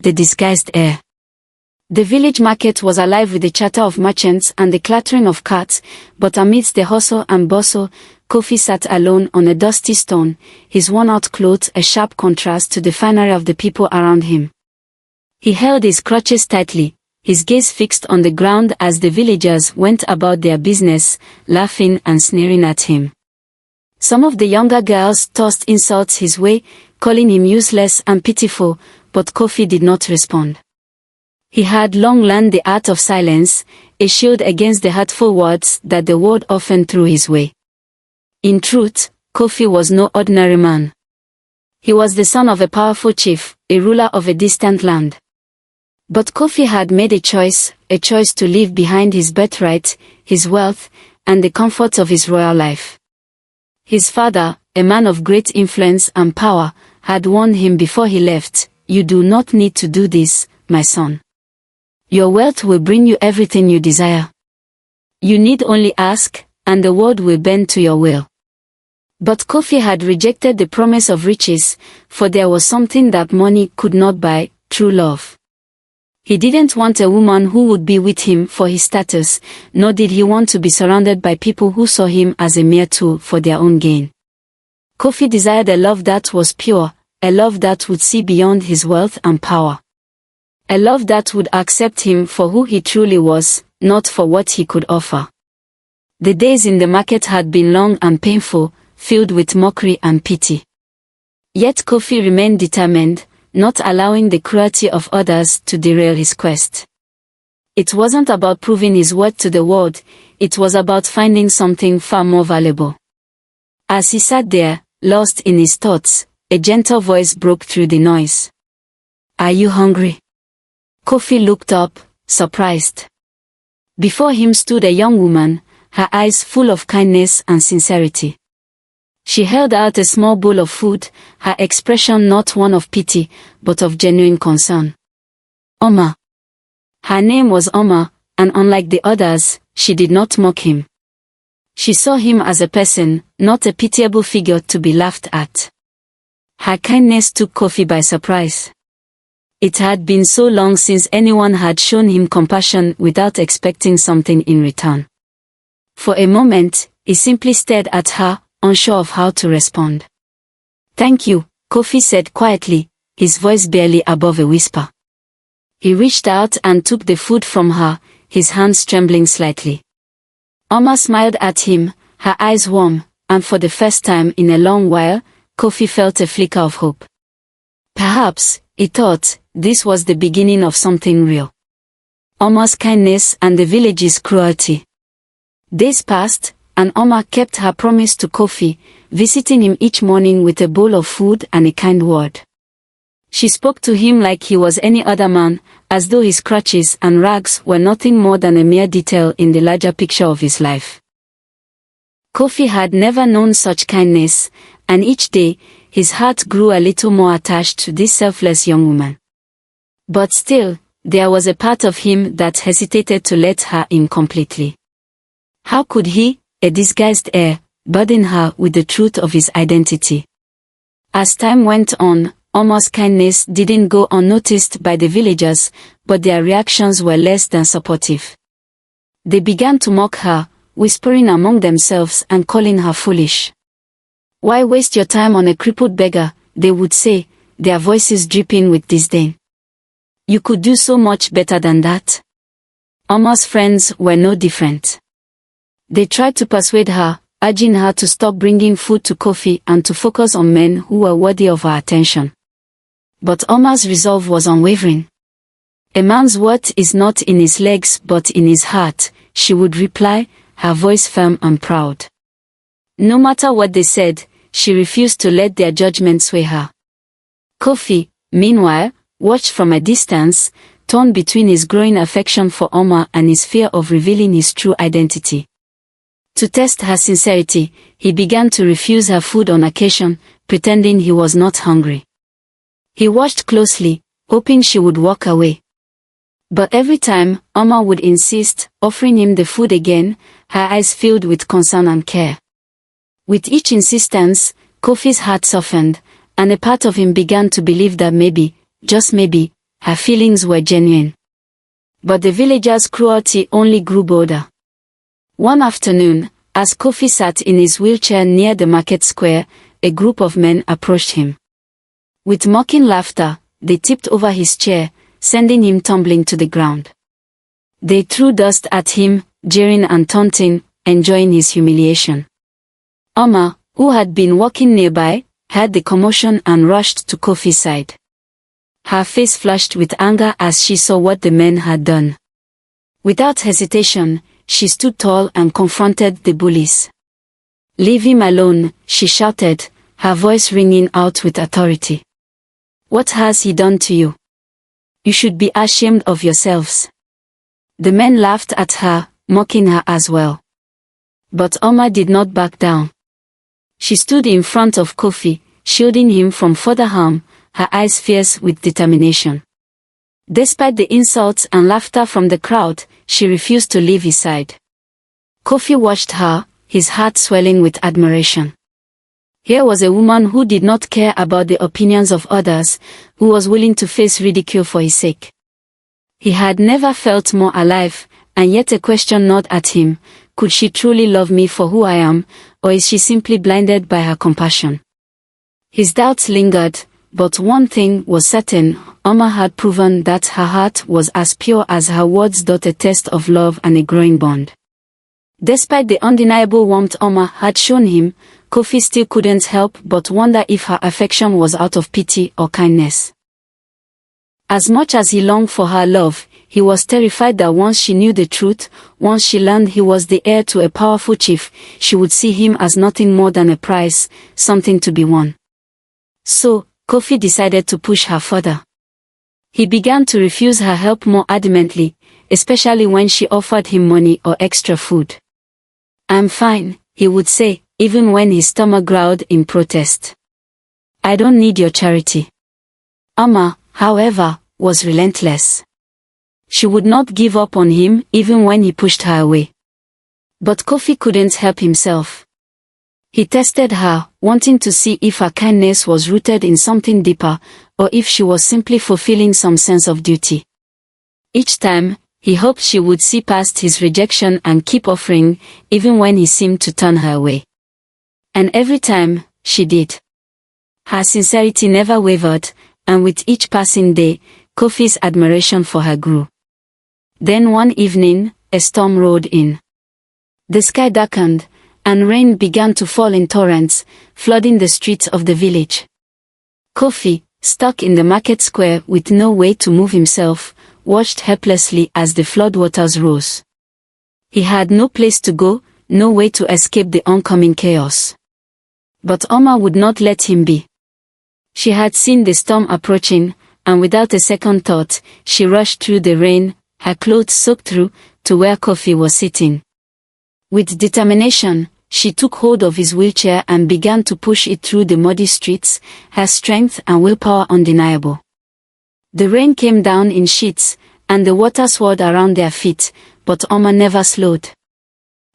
the disguised heir. The village market was alive with the chatter of merchants and the clattering of carts, but amidst the hustle and bustle, Kofi sat alone on a dusty stone, his worn-out clothes a sharp contrast to the finery of the people around him. He held his crutches tightly, his gaze fixed on the ground as the villagers went about their business, laughing and sneering at him. Some of the younger girls tossed insults his way, calling him useless and pitiful, but Kofi did not respond. He had long learned the art of silence, a shield against the hurtful words that the world often threw his way. In truth, Kofi was no ordinary man. He was the son of a powerful chief, a ruler of a distant land. But Kofi had made a choice to leave behind his birthright, his wealth, and the comforts of his royal life. His father, a man of great influence and power, had warned him before he left, "You do not need to do this, my son. Your wealth will bring you everything you desire. You need only ask, and the world will bend to your will." But Kofi had rejected the promise of riches, for there was something that money could not buy, true love. He didn't want a woman who would be with him for his status, nor did he want to be surrounded by people who saw him as a mere tool for their own gain. Kofi desired a love that was pure, a love that would see beyond his wealth and power. A love that would accept him for who he truly was, not for what he could offer. The days in the market had been long and painful, filled with mockery and pity. Yet Kofi remained determined, not allowing the cruelty of others to derail his quest. It wasn't about proving his worth to the world, it was about finding something far more valuable. As he sat there, lost in his thoughts, a gentle voice broke through the noise. "Are you hungry?" Kofi looked up, surprised. Before him stood a young woman, her eyes full of kindness and sincerity. She held out a small bowl of food, her expression not one of pity, but of genuine concern. Oma. Her name was Oma, and unlike the others, she did not mock him. She saw him as a person, not a pitiable figure to be laughed at. Her kindness took Kofi by surprise. It had been so long since anyone had shown him compassion without expecting something in return. For a moment, he simply stared at her, unsure of how to respond. "Thank you," Kofi said quietly, his voice barely above a whisper. He reached out and took the food from her, his hands trembling slightly. Oma smiled at him, her eyes warm, and for the first time in a long while, Kofi felt a flicker of hope. Perhaps, he thought, this was the beginning of something real. Oma's kindness and the village's cruelty. Days passed, and Oma kept her promise to Kofi, visiting him each morning with a bowl of food and a kind word. She spoke to him like he was any other man, as though his crutches and rags were nothing more than a mere detail in the larger picture of his life. Kofi had never known such kindness, and each day, his heart grew a little more attached to this selfless young woman. But still, there was a part of him that hesitated to let her in completely. How could he, a disguised heir, burden her with the truth of his identity? As time went on, Oma's kindness didn't go unnoticed by the villagers, but their reactions were less than supportive. They began to mock her, whispering among themselves and calling her foolish. "Why waste your time on a crippled beggar?" they would say, their voices dripping with disdain. "You could do so much better than that." Oma's friends were no different. They tried to persuade her, urging her to stop bringing food to Kofi and to focus on men who were worthy of her attention. But Oma's resolve was unwavering. "A man's worth is not in his legs but in his heart," she would reply, her voice firm and proud. No matter what they said, she refused to let their judgment sway her. Kofi, meanwhile, watched from a distance, torn between his growing affection for Oma and his fear of revealing his true identity. To test her sincerity, he began to refuse her food on occasion, pretending he was not hungry. He watched closely, hoping she would walk away. But every time, Oma would insist, offering him the food again, her eyes filled with concern and care. With each insistence, Kofi's heart softened, and a part of him began to believe that maybe, just maybe, her feelings were genuine. But the villagers' cruelty only grew bolder. One afternoon, as Kofi sat in his wheelchair near the market square, a group of men approached him. With mocking laughter, they tipped over his chair, sending him tumbling to the ground. They threw dust at him, jeering and taunting, enjoying his humiliation. Oma, who had been walking nearby, heard the commotion and rushed to Kofi's side. Her face flushed with anger as she saw what the men had done. Without hesitation, she stood tall and confronted the bullies. "Leave him alone," she shouted, her voice ringing out with authority. "What has he done to you? You should be ashamed of yourselves." The men laughed at her, mocking her as well. But Oma did not back down. She stood in front of Kofi, shielding him from further harm, her eyes fierce with determination. Despite the insults and laughter from the crowd, she refused to leave his side. Kofi watched her, his heart swelling with admiration. Here was a woman who did not care about the opinions of others, who was willing to face ridicule for his sake. He had never felt more alive, and yet a question gnawed at him: could she truly love me for who I am, or is she simply blinded by her compassion? His doubts lingered, but one thing was certain: Oma had proven that her heart was as pure as her words, a test of love and a growing bond. Despite the undeniable warmth Oma had shown him, Kofi still couldn't help but wonder if her affection was out of pity or kindness. As much as he longed for her love, he was terrified that once she knew the truth, once she learned he was the heir to a powerful chief, she would see him as nothing more than a prize, something to be won. So, Kofi decided to push her further. He began to refuse her help more adamantly, especially when she offered him money or extra food. "I'm fine," he would say, even when his stomach growled in protest. "I don't need your charity." Oma, however, was relentless. She would not give up on him even when he pushed her away. But Kofi couldn't help himself. He tested her, wanting to see if her kindness was rooted in something deeper, or if she was simply fulfilling some sense of duty. Each time, he hoped she would see past his rejection and keep offering, even when he seemed to turn her away. And every time, she did. Her sincerity never wavered, and with each passing day, Kofi's admiration for her grew. Then one evening, a storm rolled in. The sky darkened, and rain began to fall in torrents, flooding the streets of the village. Kofi, stuck in the market square with no way to move himself, watched helplessly as the floodwaters rose. He had no place to go, no way to escape the oncoming chaos. But Oma would not let him be. She had seen the storm approaching, and without a second thought, she rushed through the rain, her clothes soaked through, to where Kofi was sitting. With determination, she took hold of his wheelchair and began to push it through the muddy streets, her strength and willpower undeniable. The rain came down in sheets, and the water swirled around their feet, but Oma never slowed.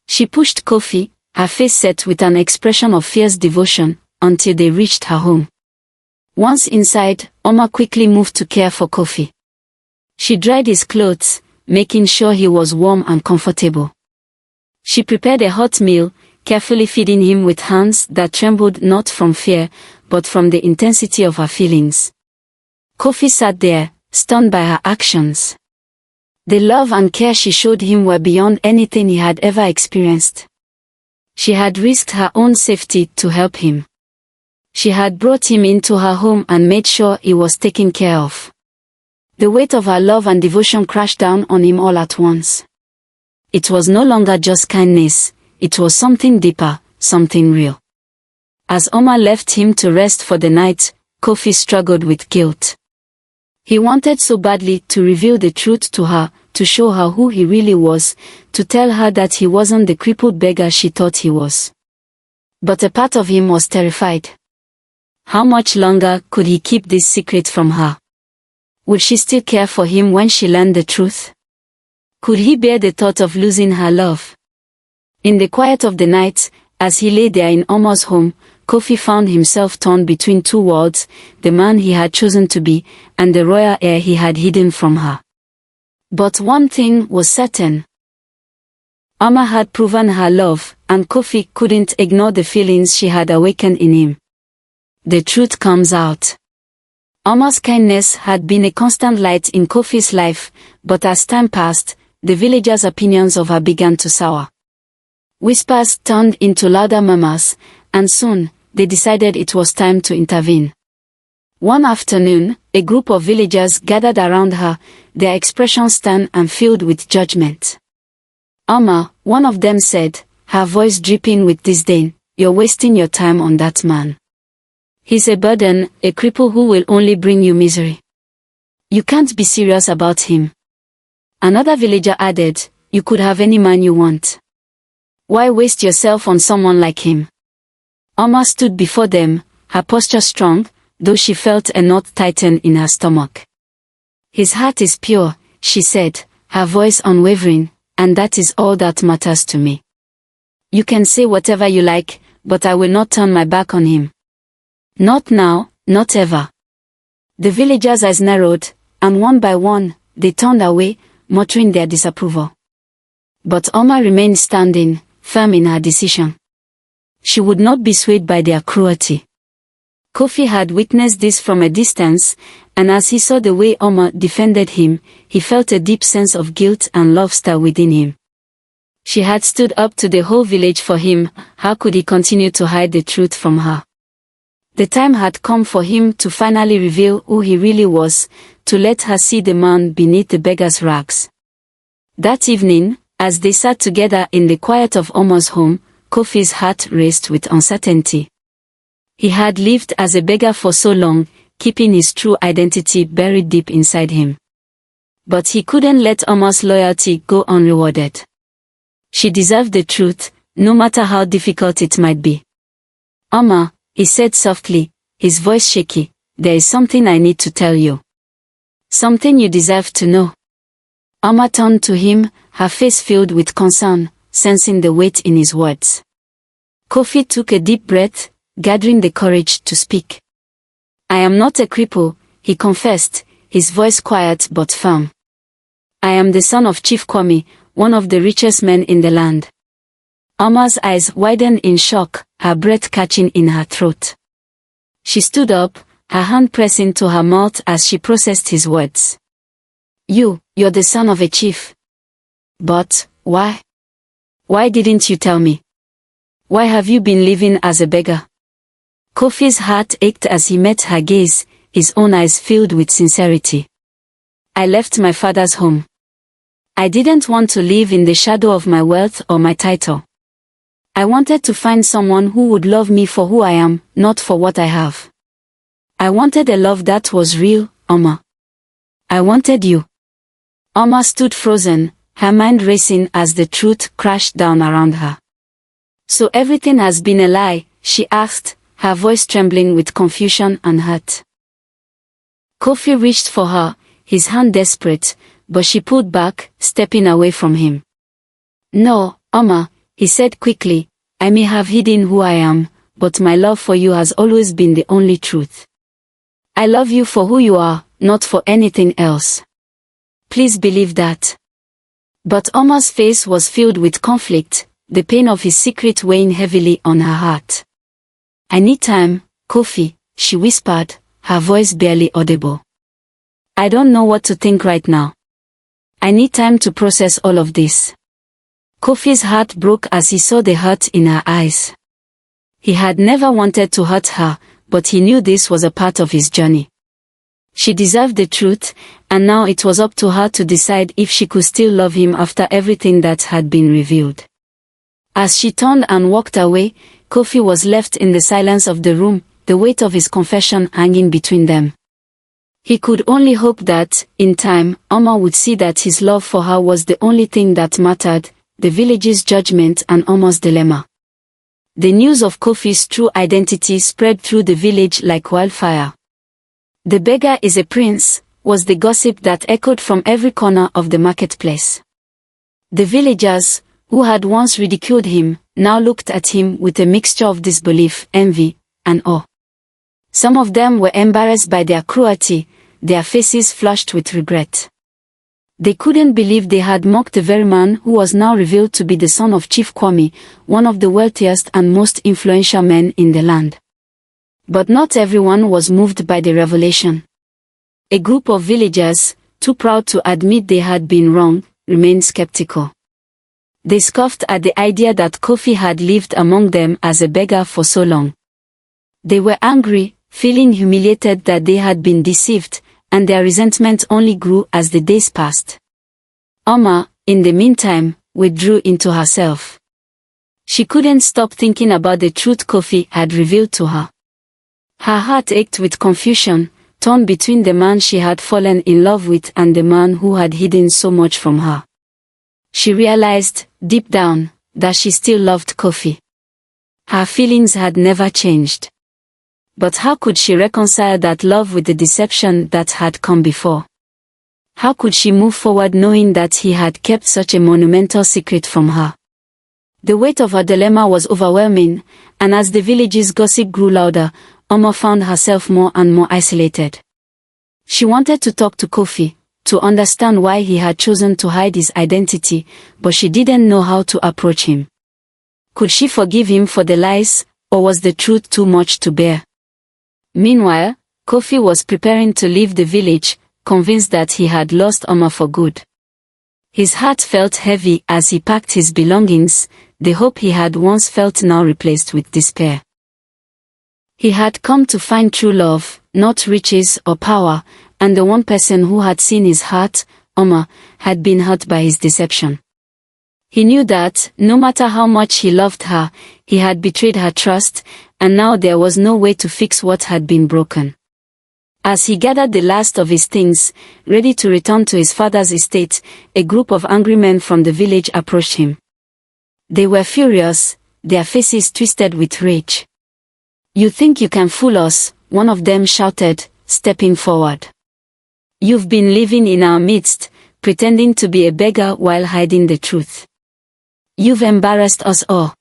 She pushed Kofi, her face set with an expression of fierce devotion, until they reached her home. Once inside, Oma quickly moved to care for Kofi. She dried his clothes, making sure he was warm and comfortable. She prepared a hot meal, carefully feeding him with hands that trembled not from fear, but from the intensity of her feelings. Kofi sat there, stunned by her actions. The love and care she showed him were beyond anything he had ever experienced. She had risked her own safety to help him. She had brought him into her home and made sure he was taken care of. The weight of her love and devotion crashed down on him all at once. It was no longer just kindness, it was something deeper, something real. As Oma left him to rest for the night, Kofi struggled with guilt. He wanted so badly to reveal the truth to her, to show her who he really was, to tell her that he wasn't the crippled beggar she thought he was. But a part of him was terrified. How much longer could he keep this secret from her? Would she still care for him when she learned the truth? Could he bear the thought of losing her love? In the quiet of the night, as he lay there in Oma's home, Kofi found himself torn between two worlds, the man he had chosen to be, and the royal heir he had hidden from her. But one thing was certain. Amma had proven her love, and Kofi couldn't ignore the feelings she had awakened in him. The truth comes out. Amma's kindness had been a constant light in Kofi's life, but as time passed, the villagers' opinions of her began to sour. Whispers turned into louder murmurs, and soon, they decided it was time to intervene. One afternoon, a group of villagers gathered around her, their expressions stern and filled with judgment. Amma, one of them said, her voice dripping with disdain, "You're wasting your time on that man. He's a burden, a cripple who will only bring you misery. You can't be serious about him." Another villager added, "You could have any man you want. Why waste yourself on someone like him?" Amma stood before them, her posture strong, though she felt a knot tighten in her stomach. "His heart is pure," she said, her voice unwavering, "and that is all that matters to me. You can say whatever you like, but I will not turn my back on him. Not now, not ever." The villagers' eyes narrowed, and one by one, they turned away, muttering their disapproval. But Amma remained standing, firm in her decision. She would not be swayed by their cruelty. Kofi had witnessed this from a distance, and as he saw the way Amma defended him, he felt a deep sense of guilt and love stir within him. She had stood up to the whole village for him, how could he continue to hide the truth from her? The time had come for him to finally reveal who he really was, to let her see the man beneath the beggar's rags. That evening, as they sat together in the quiet of Amma's home, Kofi's heart raced with uncertainty. He had lived as a beggar for so long, keeping his true identity buried deep inside him. But he couldn't let Amma's loyalty go unrewarded. She deserved the truth, no matter how difficult it might be. "Amma," he said softly, his voice shaky, "there is something I need to tell you. Something you deserve to know." Amma turned to him, her face filled with concern, sensing the weight in his words. Kofi took a deep breath, gathering the courage to speak. "I am not a cripple," he confessed, his voice quiet but firm. "I am the son of Chief Kwame, one of the richest men in the land." Amma's eyes widened in shock, her breath catching in her throat. She stood up, her hand pressing to her mouth as she processed his words. You're the son of a chief. But, why? Why didn't you tell me? Why have you been living as a beggar?" Kofi's heart ached as he met her gaze, his own eyes filled with sincerity. "I left my father's home. I didn't want to live in the shadow of my wealth or my title. I wanted to find someone who would love me for who I am, not for what I have. I wanted a love that was real, Amma. I wanted you." Amma stood frozen, her mind racing as the truth crashed down around her. "So everything has been a lie?" she asked, her voice trembling with confusion and hurt. Kofi reached for her, his hand desperate, but she pulled back, stepping away from him. "No, Amma," he said quickly, "I may have hidden who I am, but my love for you has always been the only truth. I love you for who you are, not for anything else. Please believe that." But Amma's face was filled with conflict, the pain of his secret weighing heavily on her heart. "I need time, Kofi," she whispered, her voice barely audible. "I don't know what to think right now. I need time to process all of this." Kofi's heart broke as he saw the hurt in her eyes. He had never wanted to hurt her, but he knew this was a part of his journey. She deserved the truth, and now it was up to her to decide if she could still love him after everything that had been revealed. As she turned and walked away, Kofi was left in the silence of the room, the weight of his confession hanging between them. He could only hope that, in time, Amma would see that his love for her was the only thing that mattered, the village's judgment and Amma's dilemma. The news of Kofi's true identity spread through the village like wildfire. "The beggar is a prince," was the gossip that echoed from every corner of the marketplace. The villagers, who had once ridiculed him, now looked at him with a mixture of disbelief, envy, and awe. Some of them were embarrassed by their cruelty, their faces flushed with regret. They couldn't believe they had mocked the very man who was now revealed to be the son of Chief Kwame, one of the wealthiest and most influential men in the land. But not everyone was moved by the revelation. A group of villagers, too proud to admit they had been wrong, remained skeptical. They scoffed at the idea that Kofi had lived among them as a beggar for so long. They were angry, feeling humiliated that they had been deceived, and their resentment only grew as the days passed. Oma, in the meantime, withdrew into herself. She couldn't stop thinking about the truth Kofi had revealed to her. Her heart ached with confusion, torn between the man she had fallen in love with and the man who had hidden so much from her. She realized, deep down, that she still loved Kofi. Her feelings had never changed. But how could she reconcile that love with the deception that had come before? How could she move forward knowing that he had kept such a monumental secret from her? The weight of her dilemma was overwhelming, and as the village's gossip grew louder, Oma found herself more and more isolated. She wanted to talk to Kofi, to understand why he had chosen to hide his identity, but she didn't know how to approach him. Could she forgive him for the lies, or was the truth too much to bear? Meanwhile, Kofi was preparing to leave the village, convinced that he had lost Oma for good. His heart felt heavy as he packed his belongings, the hope he had once felt now replaced with despair. He had come to find true love, not riches or power, and the one person who had seen his heart, Oma, had been hurt by his deception. He knew that, no matter how much he loved her, he had betrayed her trust, and now there was no way to fix what had been broken. As he gathered the last of his things, ready to return to his father's estate, a group of angry men from the village approached him. They were furious, their faces twisted with rage. "You think you can fool us?" one of them shouted, stepping forward. "You've been living in our midst, pretending to be a beggar while hiding the truth. You've embarrassed us all."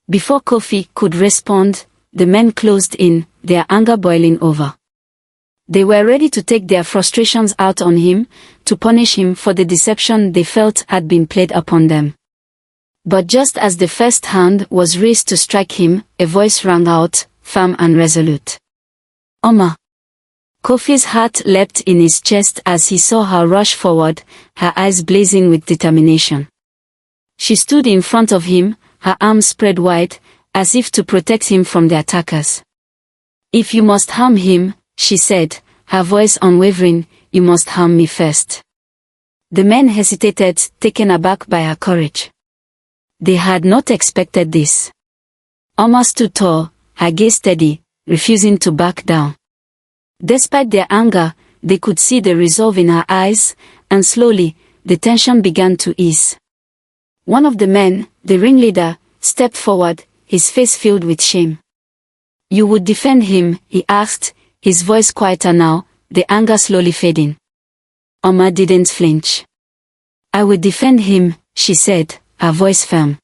Before Kofi could respond, the men closed in, their anger boiling over. They were ready to take their frustrations out on him, to punish him for the deception they felt had been played upon them. But just as the first hand was raised to strike him, a voice rang out, firm and resolute. "Oma." Kofi's heart leapt in his chest as he saw her rush forward, her eyes blazing with determination. She stood in front of him, her arms spread wide, as if to protect him from the attackers. "If you must harm him," she said, her voice unwavering, "you must harm me first." The men hesitated, taken aback by her courage. They had not expected this. Oma stood tall, her gaze steady, refusing to back down. Despite their anger, they could see the resolve in her eyes, and slowly, the tension began to ease. One of the men, the ringleader, stepped forward, his face filled with shame. "You would defend him?" he asked, his voice quieter now, the anger slowly fading. Oma didn't flinch. "I would defend him," she said, her voice firm.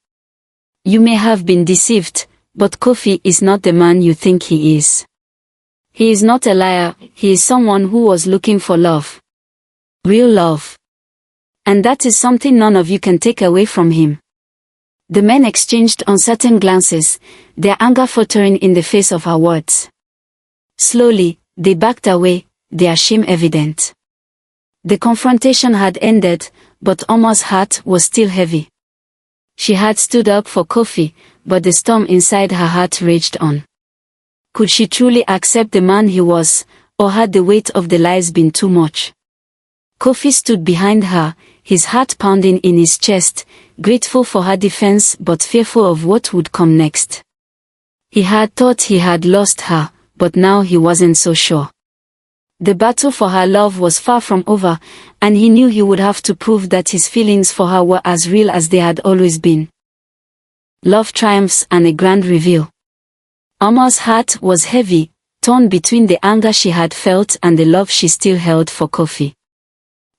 "You may have been deceived, but Kofi is not the man you think he is. He is not a liar, he is someone who was looking for love. Real love. And that is something none of you can take away from him." The men exchanged uncertain glances, their anger faltering in the face of her words. Slowly, they backed away, their shame evident. The confrontation had ended, but Oma's heart was still heavy. She had stood up for Kofi, but the storm inside her heart raged on. Could she truly accept the man he was, or had the weight of the lies been too much? Kofi stood behind her, his heart pounding in his chest, grateful for her defense but fearful of what would come next. He had thought he had lost her, but now he wasn't so sure. The battle for her love was far from over, and he knew he would have to prove that his feelings for her were as real as they had always been. Love triumphs and a grand reveal. Oma's heart was heavy, torn between the anger she had felt and the love she still held for Kofi.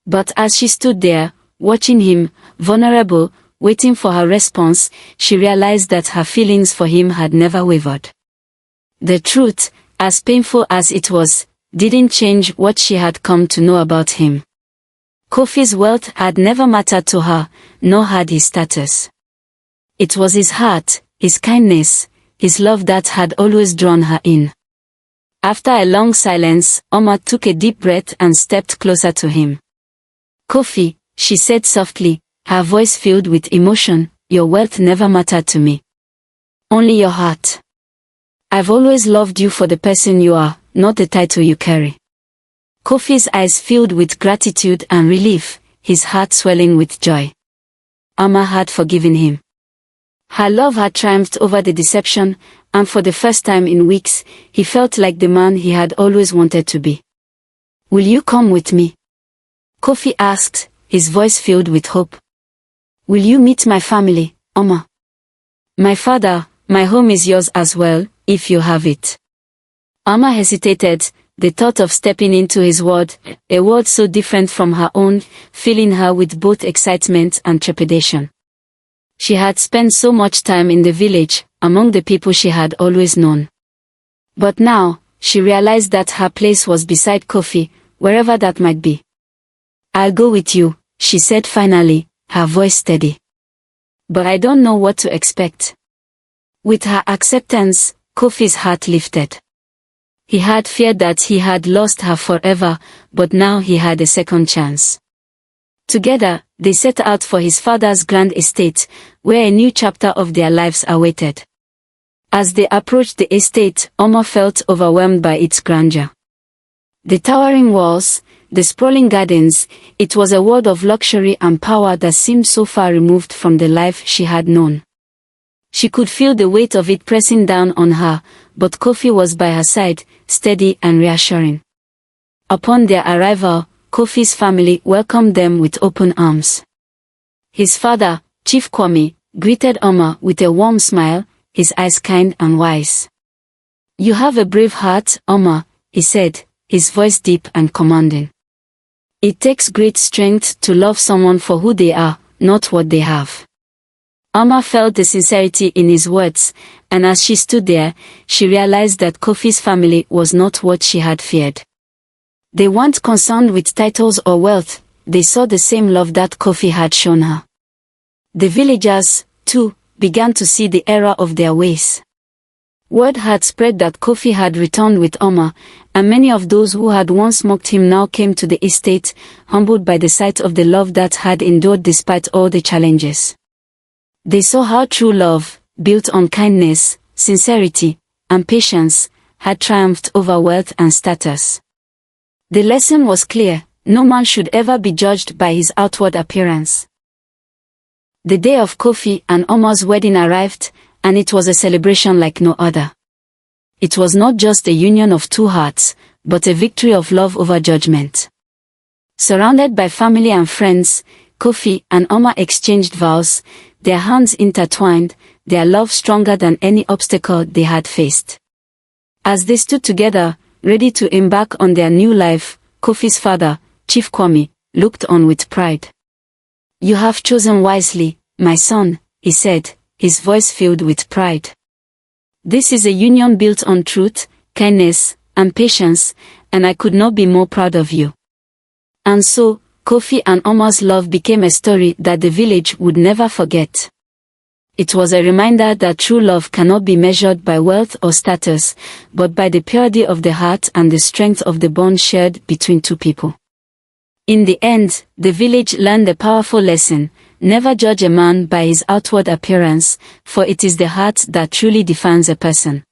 But as she stood there, watching him, vulnerable, waiting for her response, she realized that her feelings for him had never wavered. The truth, as painful as it was, didn't change what she had come to know about him. Kofi's wealth had never mattered to her, nor had his status. It was his heart, his kindness, his love that had always drawn her in. After a long silence, Oma took a deep breath and stepped closer to him. "Kofi," she said softly, her voice filled with emotion, "your wealth never mattered to me. Only your heart. I've always loved you for the person you are, not the title you carry." Kofi's eyes filled with gratitude and relief, his heart swelling with joy. Oma had forgiven him. Her love had triumphed over the deception, and for the first time in weeks, he felt like the man he had always wanted to be. "Will you come with me?" Kofi asked, his voice filled with hope. "Will you meet my family, Oma?" "My father, my home is yours as well, if you have it." Oma hesitated, the thought of stepping into his world, a world so different from her own, filling her with both excitement and trepidation. She had spent so much time in the village, among the people she had always known. But now, she realized that her place was beside Kofi, wherever that might be. "I'll go with you," she said finally, her voice steady. "But I don't know what to expect." With her acceptance, Kofi's heart lifted. He had feared that he had lost her forever, but now he had a second chance. Together, they set out for his father's grand estate, where a new chapter of their lives awaited. As they approached the estate, Oma felt overwhelmed by its grandeur. The towering walls, the sprawling gardens, it was a world of luxury and power that seemed so far removed from the life she had known. She could feel the weight of it pressing down on her, but Kofi was by her side, steady and reassuring. Upon their arrival, Kofi's family welcomed them with open arms. His father, Chief Kwame, greeted Oma with a warm smile, his eyes kind and wise. "You have a brave heart, Oma," he said, his voice deep and commanding. "It takes great strength to love someone for who they are, not what they have." Oma felt the sincerity in his words, and as she stood there, she realized that Kofi's family was not what she had feared. They weren't concerned with titles or wealth, they saw the same love that Kofi had shown her. The villagers, too, began to see the error of their ways. Word had spread that Kofi had returned with Oma, and many of those who had once mocked him now came to the estate, humbled by the sight of the love that had endured despite all the challenges. They saw how true love, built on kindness, sincerity, and patience, had triumphed over wealth and status. The lesson was clear: no man should ever be judged by his outward appearance. The day of Kofi and Oma's wedding arrived, and it was a celebration like no other. It was not just a union of two hearts, but a victory of love over judgment. Surrounded by family and friends, Kofi and Oma exchanged vows, their hands intertwined, their love stronger than any obstacle they had faced. As they stood together, ready to embark on their new life, Kofi's father, Chief Kwame, looked on with pride. "You have chosen wisely, my son," he said, his voice filled with pride. "This is a union built on truth, kindness, and patience, and I could not be more proud of you." And so, Kofi and Oma's love became a story that the village would never forget. It was a reminder that true love cannot be measured by wealth or status, but by the purity of the heart and the strength of the bond shared between two people. In the end, the village learned a powerful lesson: never judge a man by his outward appearance, for it is the heart that truly defines a person.